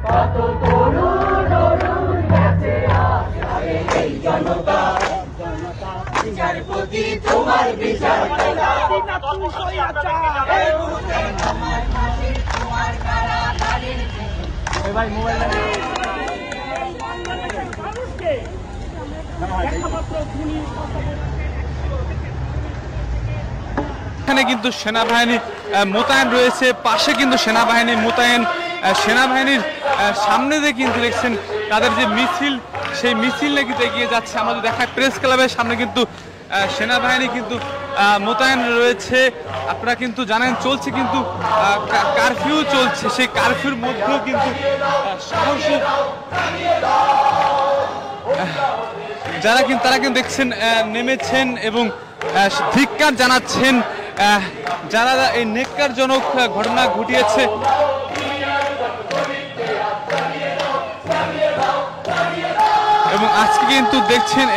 কত তরুণ অরুণ গেছে এই জনতা বিচার প্রতি তোমার বিচার ভাই মোবাইল এখানে কিন্তু সেনাবাহিনী মোতায়েন রয়েছে, পাশে কিন্তু সেনাবাহিনী মোতায়েন। সেনাবাহিনীর সামনে দিয়ে কিন্তু দেখছেন তাদের যে মিছিল, সেই মিছিল কিন্তু এগিয়ে যাচ্ছে। আমরা যদি দেখাই প্রেস ক্লাবের সামনে কিন্তু সেনাবাহিনী কিন্তু মোতায়েন রয়েছে। আপনারা কিন্তু জানেন চলছে কিন্তু কারফিউ চলছে, সেই কারফিউর মধ্যেও কিন্তু সাহসী তারা কিন্তু দেখছেন নেমেছেন এবং ধিক্কার জানাচ্ছেন যারা এই নেক্কারজনক ঘটনা ঘটিয়েছে। এবং আজকে কিন্তু দেখছেন